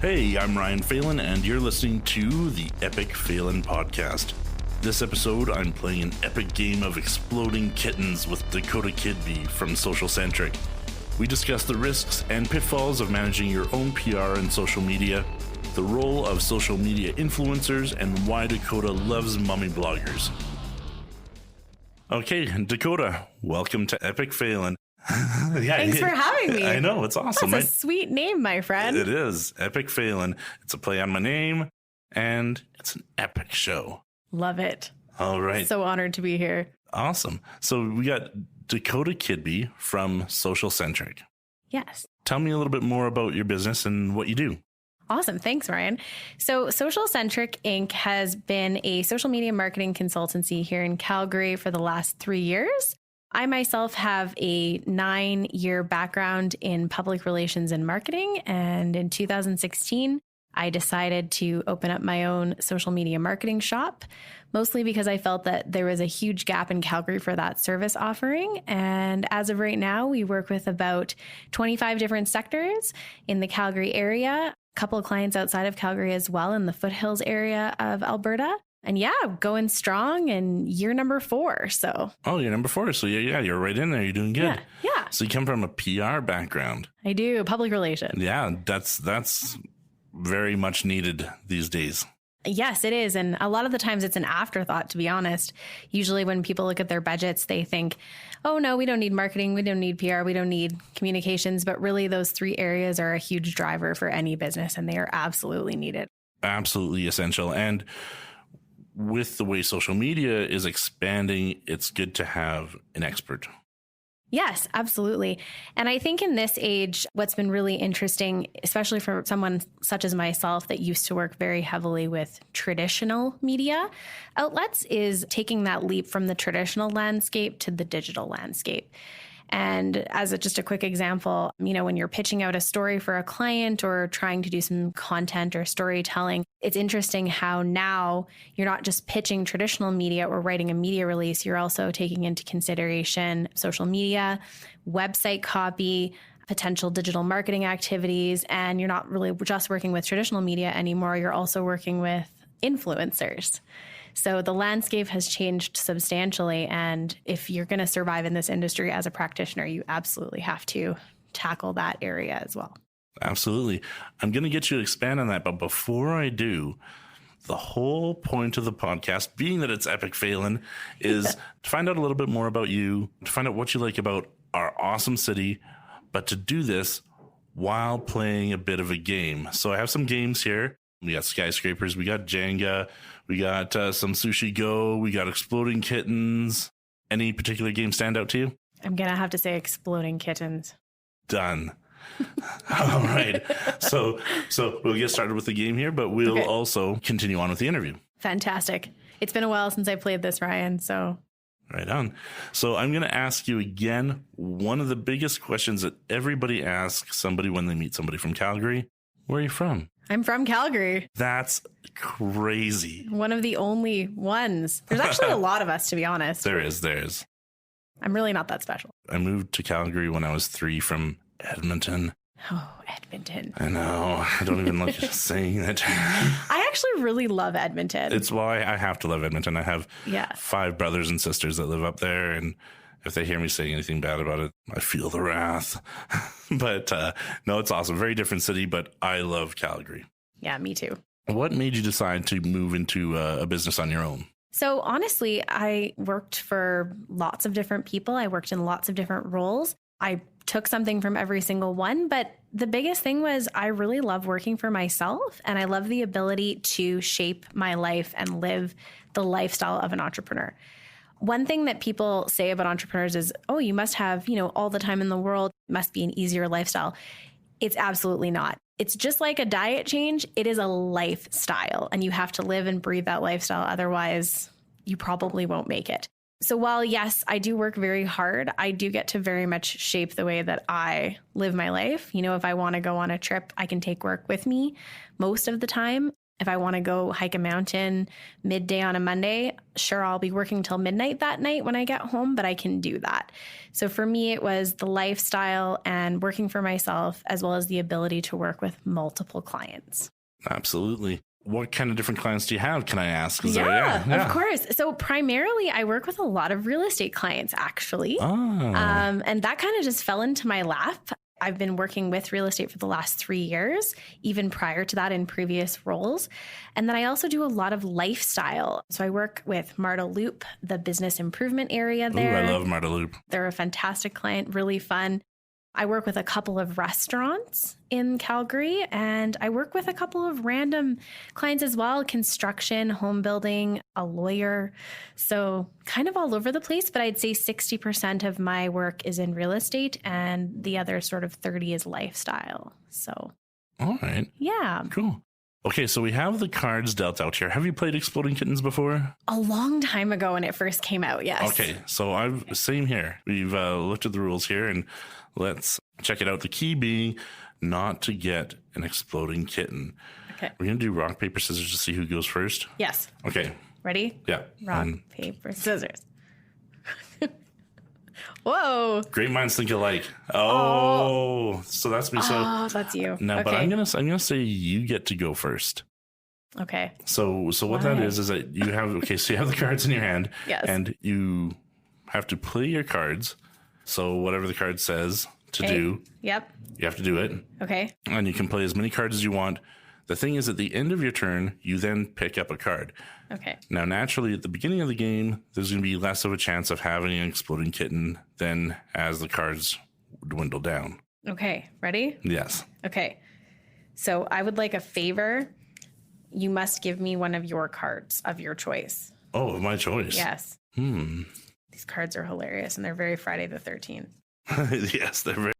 Hey, I'm Ryan Phelan, and you're listening to the Epic Phelan podcast. This episode, I'm playing an epic game of exploding kittens with Dakota Kidby from Centric. We discuss the risks and pitfalls of managing your own PR and social media, the role of social media influencers, and why Dakota loves mummy bloggers. Okay, Dakota, welcome to Epic Phelan. Thanks for having me. I know, it's awesome. That's a sweet name, my friend. It is. Epic Phelan. It's a play on my name, and it's an epic show. Love it. All right. So honored to be here. Awesome. So we got Dakota Kidby from Centric. Yes. Tell me a little bit more about your business and what you do. Awesome. Thanks, Ryan. So Centric Inc. has been a social media marketing consultancy here in Calgary for the last 3 years. I myself have a 9-year background in public relations and marketing. And in 2016, I decided to open up my own social media marketing shop, mostly because I felt that there was a huge gap in Calgary for that service offering. And as of right now, we work with about 25 different sectors in the Calgary area, a couple of clients outside of Calgary as well in the foothills area of Alberta. And yeah, going strong and year number 4. So. Oh, you're number 4. So yeah, you're right in there. You're doing good. Yeah. So you come from a PR background. I do. Public relations. Yeah, that's very much needed these days. Yes, it is. And a lot of the times it's an afterthought, to be honest. Usually when people look at their budgets, they think, oh, no, we don't need marketing. We don't need PR. We don't need communications. But really, those 3 areas are a huge driver for any business, and they are absolutely needed. Absolutely essential. And with the way social media is expanding, it's good to have an expert. Yes, absolutely. And I think in this age, what's been really interesting, especially for someone such as myself that used to work very heavily with traditional media outlets, is taking that leap from the traditional landscape to the digital landscape. And as just a quick example, when you're pitching out a story for a client or trying to do some content or storytelling, it's interesting how now you're not just pitching traditional media or writing a media release. You're also taking into consideration social media, website copy, potential digital marketing activities. And you're not really just working with traditional media anymore. You're also working with influencers. So the landscape has changed substantially. And if you're going to survive in this industry as a practitioner, you absolutely have to tackle that area as well. Absolutely. I'm going to get you to expand on that. But before I do, the whole point of the podcast, being that it's Epic Phelan, is to find out a little bit more about you, to find out what you like about our awesome city, but to do this while playing a bit of a game. So I have some games here. We got skyscrapers, we got Jenga, we got some Sushi Go, we got Exploding Kittens. Any particular game stand out to you? I'm going to have to say Exploding Kittens. Done. All right. So we'll get started with the game here, but we'll also continue on with the interview. Fantastic. It's been a while since I played this, Ryan, so. Right on. So I'm going to ask you again, one of the biggest questions that everybody asks somebody when they meet somebody from Calgary. Where are you from? I'm from Calgary. That's crazy. One of the only ones. There's actually a lot of us, to be honest. There is. I'm really not that special. I moved to Calgary when I was 3 from Edmonton. Oh, Edmonton. I know. I don't even like saying it. I actually really love Edmonton. It's why I have to love Edmonton. I have 5 brothers and sisters that live up there, and if they hear me saying anything bad about it, I feel the wrath. But no, it's awesome. Very different city, but I love Calgary. Yeah, me too. What made you decide to move into a business on your own? So honestly, I worked for lots of different people. I worked in lots of different roles. I took something from every single one. But the biggest thing was I really love working for myself, and I love the ability to shape my life and live the lifestyle of an entrepreneur. One thing that people say about entrepreneurs is, oh, you must have, all the time in the world. It must be an easier lifestyle. It's absolutely not. It's just like a diet change. It is a lifestyle, and you have to live and breathe that lifestyle. Otherwise, you probably won't make it. So while, yes, I do work very hard, I do get to very much shape the way that I live my life. If I want to go on a trip, I can take work with me most of the time. If I want to go hike a mountain midday on a Monday, sure, I'll be working till midnight that night when I get home, but I can do that. So for me, it was the lifestyle and working for myself, as well as the ability to work with multiple clients. Absolutely. What kind of different clients do you have, can I ask? Of course. So primarily, I work with a lot of real estate clients, actually. And that kind of just fell into my lap. I've been working with real estate for the last 3 years, even prior to that in previous roles. And then I also do a lot of lifestyle. So I work with Marta Loop, the business improvement area there. I love Marta Loop. They're a fantastic client, really fun. I work with a couple of restaurants in Calgary, and I work with a couple of random clients as well, construction, home building, a lawyer. So kind of all over the place, but I'd say 60% of my work is in real estate and the other sort of 30 is lifestyle. So. All right. Yeah. Cool. Okay, so we have the cards dealt out here. Have you played Exploding Kittens before? A long time ago when it first came out, yes. Okay, so same here. We've looked at the rules here, and let's check it out. The key being not to get an exploding kitten. Okay. We're going to do rock, paper, scissors to see who goes first. Yes. Okay. Ready? Yeah. Rock, paper, scissors. Whoa. Great minds think alike. Oh, so that's me. So that's you. No, Okay. but I'm gonna say you get to go first. Okay. So what that is that you have so you have the cards in your hand. Yes. And you have to play your cards. So whatever the card says to do, Yep. you have to do it. Okay. And you can play as many cards as you want. The thing is, at the end of your turn, you then pick up a card. Okay. Now, naturally, at the beginning of the game, there's going to be less of a chance of having an exploding kitten than as the cards dwindle down. Okay. Ready? Yes. Okay. So I would like a favor. You must give me one of your cards of your choice. Oh, my choice. Yes. These cards are hilarious and they're very Friday the 13th. Yes, they're very.